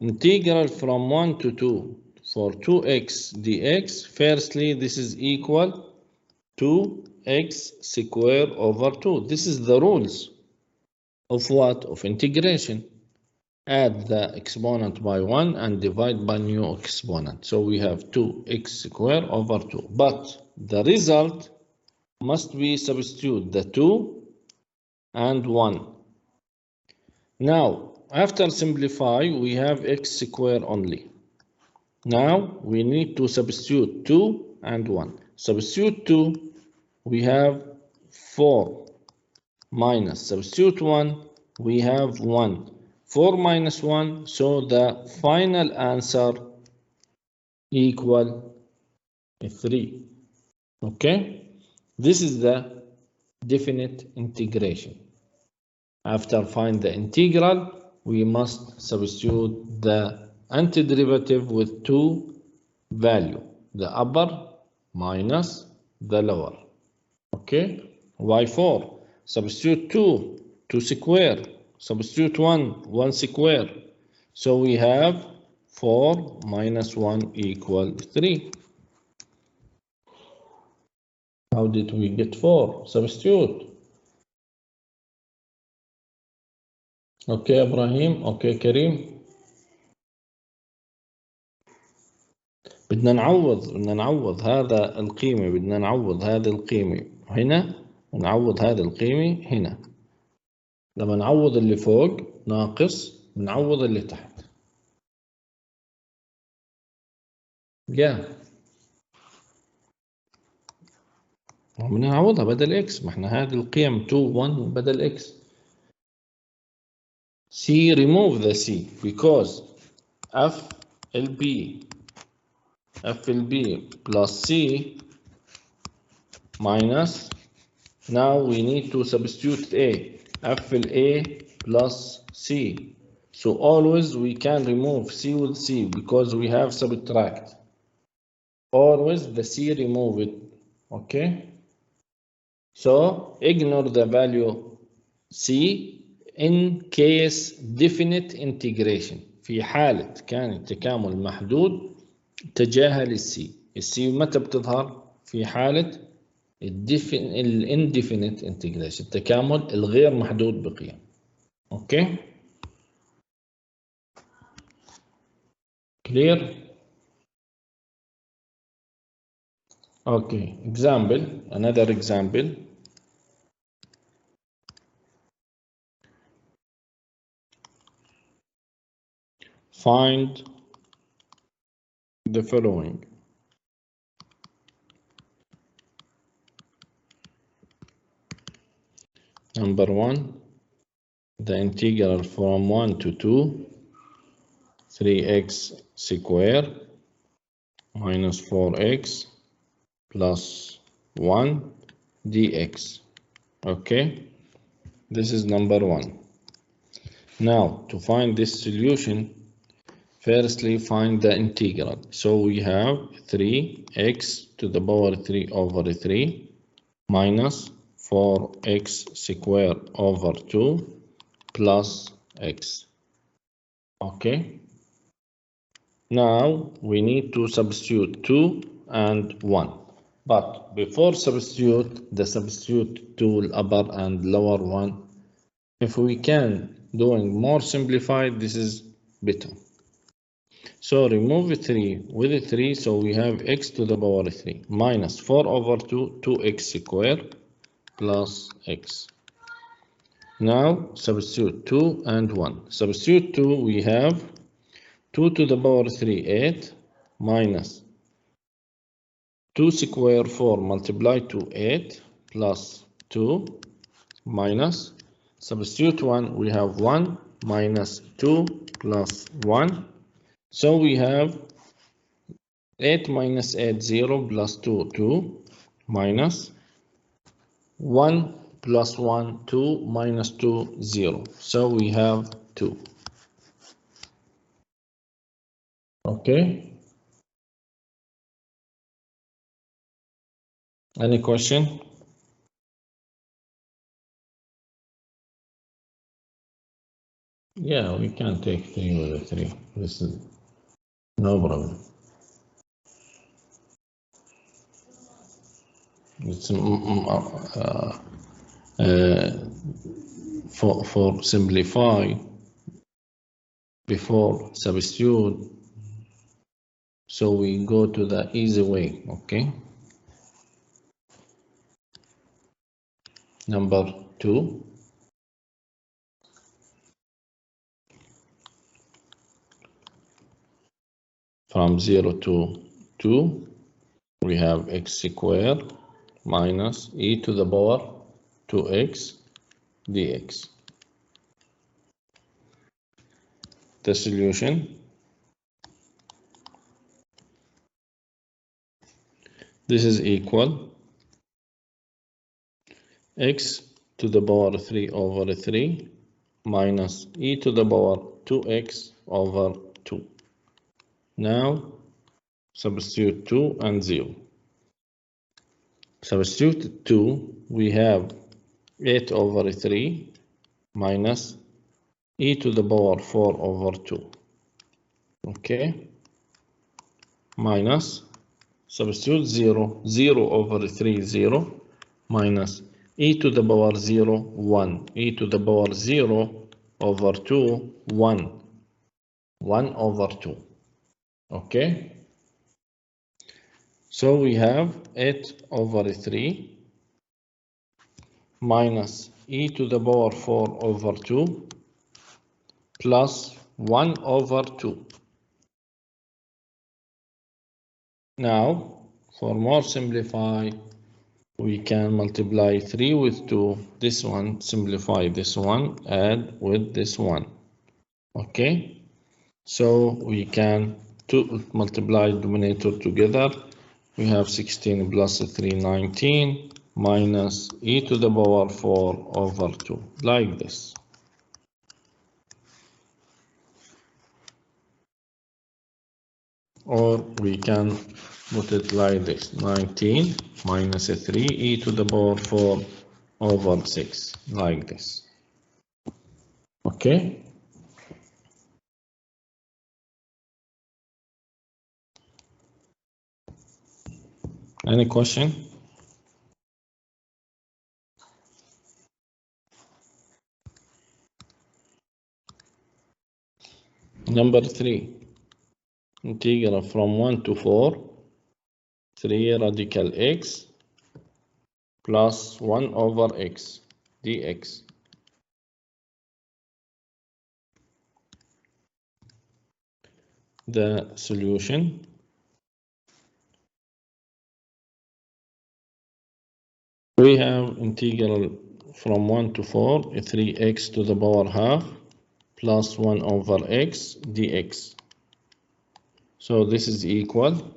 integral from 1 to 2 for 2x dx. Firstly, this is equal to x square over 2. This is the rules of what? Of integration. Add the exponent by 1 and divide by new exponent. So we have 2x square over 2. But the result must be substitute the 2 and 1. Now, after simplify, we have x square only. Now, we need to substitute 2 and 1. Substitute 2, we have 4 minus. Substitute 1, we have 1. 4 minus 1, so the final answer equal 3. Okay? This is the definite integration. After find the integral, we must substitute the antiderivative with two value, the upper minus the lower. Okay, why 4? Substitute 2, 2 square. Substitute 1 square. So we have 4 minus 1 equal 3. How did we get 4? Substitute. Okay, Ibrahim. Okay, Karim. بدنا نعوض هذا القيمة، بدنا نعوض هذه القيمة هنا ونعوض هذه القيمة هنا. لما نعوض اللي فوق ناقص بنعوض اللي تحت. بدنا نعوضها بدل اكس، ما احنا هذه القيم 2 1 بدل اكس. C, remove the C because FLB plus C minus, now we need to substitute A, FLA plus C. So always we can remove C with C because we have subtract. Always the C remove it. Okay. So ignore the value C in case definite integration. في حالة كان التكامل محدود تجاهل السي. السي متى بتظهر؟ في حالة indefinite integration، التكامل الغير محدود بقيم. اوكي؟ clear؟ Okay, example, another example. Find the following. Number 1, the integral from 1 to 2, 3x square minus 4x plus 1 dx. Okay, this is number 1. Now, to find this solution, firstly find the integral. So we have 3x to the power 3 over 3 minus 4x square over 2 plus x. Okay. Now we need to substitute 2 and 1. But before substitute tool upper and lower one. If we can doing more simplified, this is better. So remove 3 with 3, so we have x to the power 3 minus 4 over 2, 2x squared plus x. Now substitute 2 and 1. Substitute 2, we have 2 to the power 3, 8 minus 2 square 4 multiplied to 8 plus 2 minus, substitute 1, we have 1 minus 2 plus 1. So we have 8 minus 8, 0 plus 2, 2 minus 1 plus 1, 2 minus 2, 0. So we have 2. Okay. Any question? Yeah, we can take 3 with a 3. This is no problem. It's for simplify before substitute, so we go to the easy way. Okay. Number 2. From 0 to 2, we have x squared minus e to the power 2x dx. The solution, this is equal x to the power 3 over 3 minus e to the power 2x over 2. Now substitute 2 and 0. Substitute 2, we have 8 over 3 minus e to the power 4 over 2. Okay. Minus, substitute 0, 0 over 3, 0, minus e to the power 0, 1, e to the power 0 over 2, 1, 1 over 2. Okay. So we have 8 over 3 minus e to the power 4 over 2 plus 1 over 2. Now, for more simplify, we can multiply 3 with 2. This one, simplify this one, add with this one. Okay? So we can multiply denominator together. We have 16 plus 3, 19, minus e to the power 4 over 2, like this. Or we can put it like this, 19 minus 3 e to the power 4 over 6, like this. Okay. Any question? Number 3, integral from 1 to 4, 3 radical x plus 1 over x dx. The solution, we have integral from 1 to 4, 3x to the power half plus 1 over x dx. So this is equal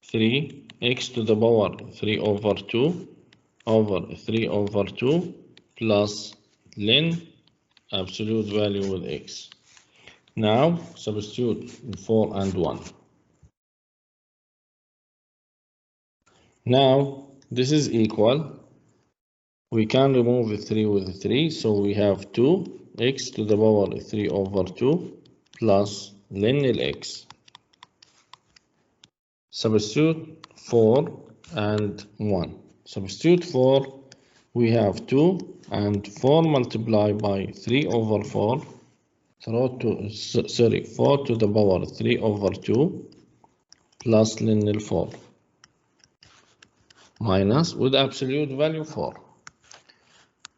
3x to the power 3 over 2 over 3 over 2 plus ln absolute value with x. Now substitute 4 and 1. Now this is equal, we can remove 3 with 3, so we have 2x to the power 3 over 2 plus ln x. Substitute 4 and 1. Substitute 4, we have 2 and 4 multiplied by 3 over 4 4 to the power 3 over 2 plus ln 4 minus with absolute value 4.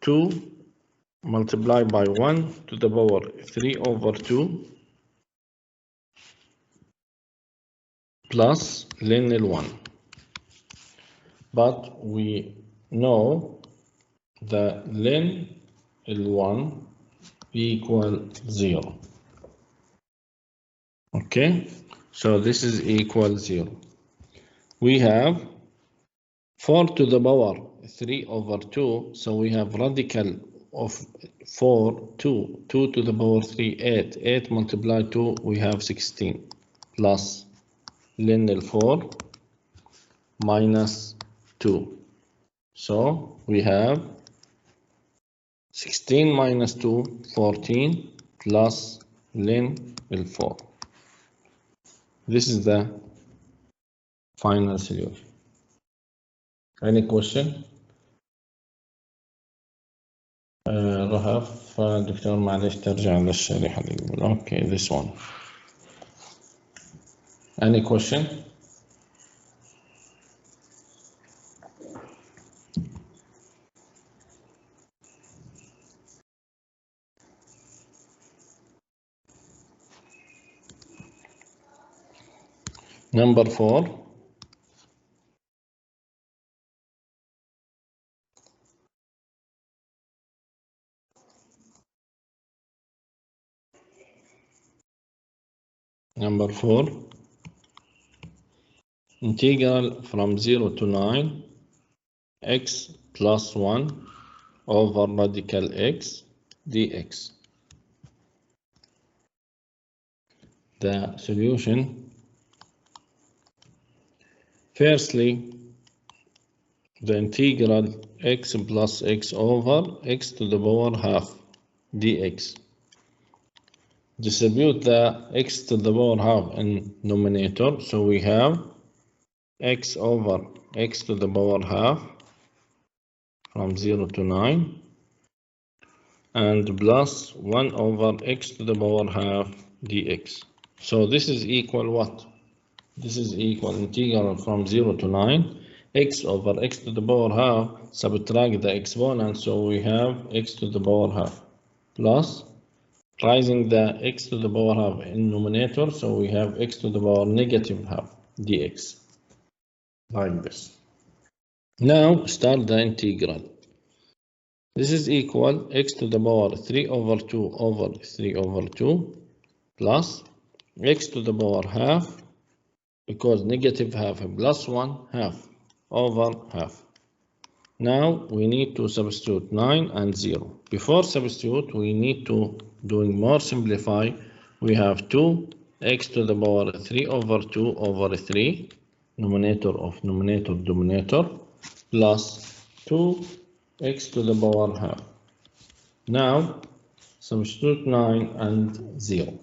2 multiplied by 1 to the power 3 over 2 plus ln 1. But we know that ln 1 equal 0. Okay, so this is equal 0. We have 4 to the power 3 over 2, so we have radical of 4, 2. 2 to the power 3, 8. 8 multiplied 2, we have 16. Plus ln 4 minus 2. So we have 16 minus 2, 14, plus ln 4. This is the final solution. Any question? رهف دكتور معلش ترجع للشريحة اللي قبل. Okay, this one. Any question? Number 4. Number 4. Integral from 0 to 9 x plus 1 over radical x dx. The solution. Firstly, the integral x plus x over x to the power half dx. Distribute the x to the power half in numerator, so we have x over x to the power half from 0 to 9 and plus 1 over x to the power half dx. So this is equal what? This is equal integral from 0 to 9 x over x to the power half, subtract the exponent, so we have x to the power half plus raising the x to the power half in numerator, so we have x to the power negative half dx, like this. Now start the integral. This is equal x to the power 3 over 2 over 3 over 2 plus x to the power half, because negative half plus 1 half over half. Now we need to substitute 9 and 0. Before substitute, we need to doing more simplify. We have 2 x to the power 3 over 2 over 3, numerator of numerator denominator, plus 2 x to the power half. Now substitute 9 and 0.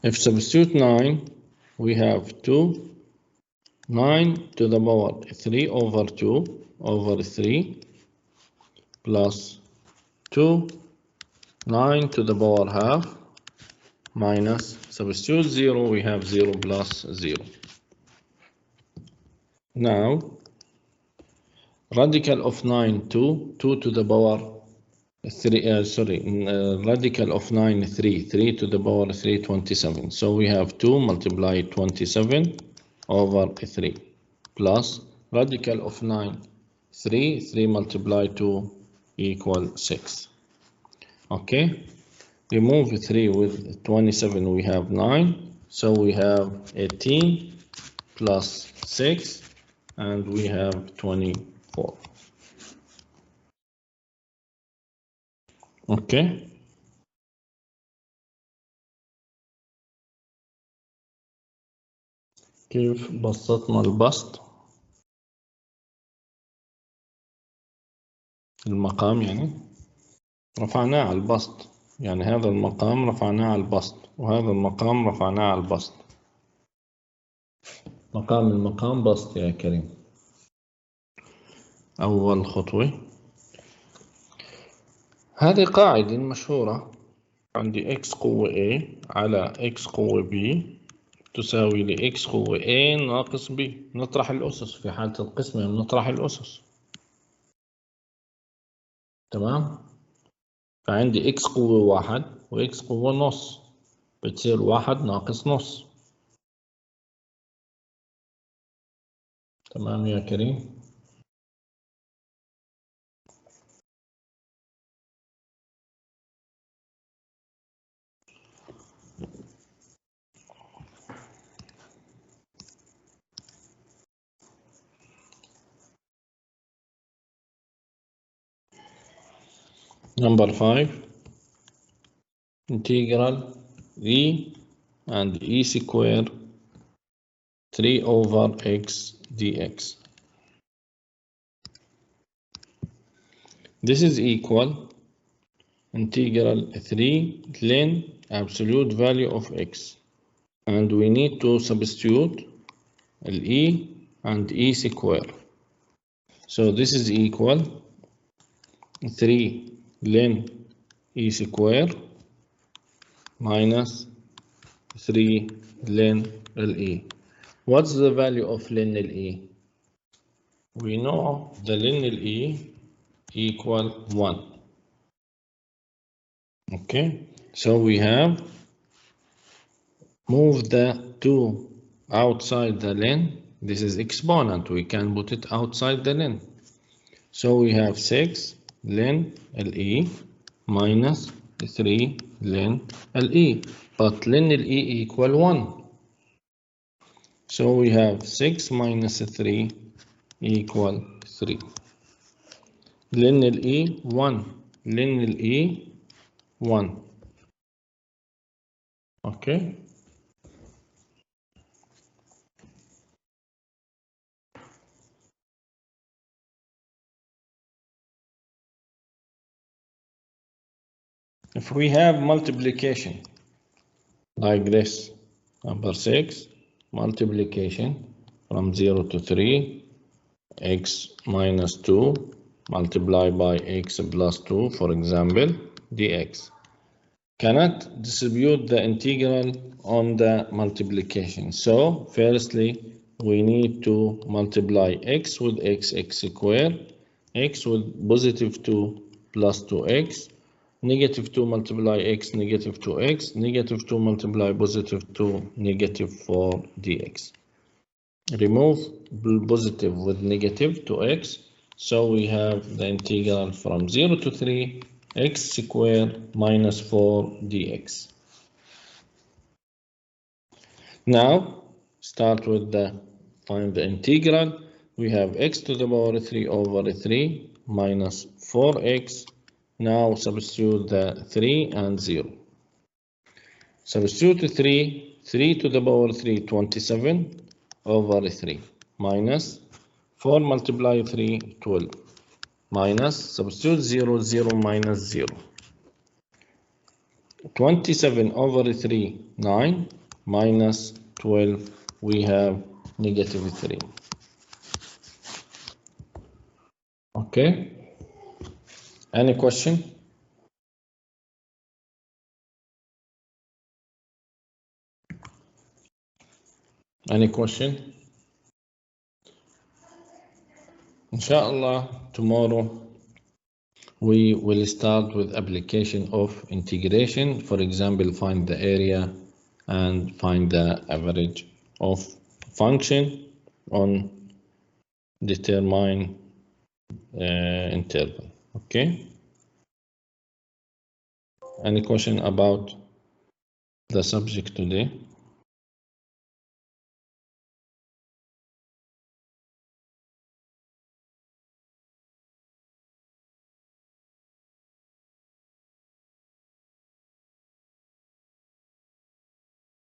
If substitute 9, we have 2 9 to the power 3 over 2 over 3 plus 2 9 to the power half minus substitute 0, we have 0 plus 0. Now radical of 9 2 to the power 3 radical of 9 3 to the power 3 27. So we have 2 multiplied 27 over 3 plus radical of 9 3 multiplied 2 equal 6. Okay, remove 3 with 27, we have 9, so we have 18 plus 6 and we have 24. Okay, كيف بسطنا البسط المقام؟ يعني رفعناه على البسط، يعني هذا المقام رفعناه على البسط وهذا المقام رفعناه على البسط. مقام المقام بسط يا كريم. أول خطوة، هذه قاعدة مشهورة عندي x قوة a على x قوة b تساوي ل x قوة a ناقص b. نطرح الأسس في حالة القسمة، نطرح الأسس. تمام. فعندي x قوة 1 و x قوة نص، بتصير 1 ناقص نص. تمام يا كريم. Number 5, integral e and e square 3 over x dx. This is equal integral 3 ln absolute value of x, and we need to substitute e and e square. So this is equal 3 ln e square minus 3 ln le. What's the value of ln le? We know the ln le equal 1. Okay, so we have moved the 2 outside the ln. This is exponent, we can put it outside the ln. So we have 6 ln le minus 3 ln le, but ln le equal 1. So we have 6 minus 3 equal 3. Ln le 1, ln le 1. Okay. If we have multiplication like this, number 6, multiplication from 0 to 3, x minus 2 multiplied by x plus 2, for example, dx. Cannot distribute the integral on the multiplication. So, firstly, we need to multiply x with x squared, x with positive 2 plus 2x, negative 2 multiply x, negative 2x, negative 2 multiply positive 2, negative 4 dx. Remove positive with negative to x, so we have the integral from 0 to 3 x squared minus 4 dx. Now start with find the integral. We have x to the power 3 over 3 minus 4x. Now substitute the 3 and 0. Substitute 3 to the power 3, 27 over 3 minus 4 multiply 3, 12 minus substitute 0, 0 minus 0. 27 over 3, 9 minus 12, we have negative 3. Okay, any question? Any question? Inshallah, tomorrow we will start with application of integration. For example, find the area and find the average of function on determine interval. Okay. Any question about the subject today?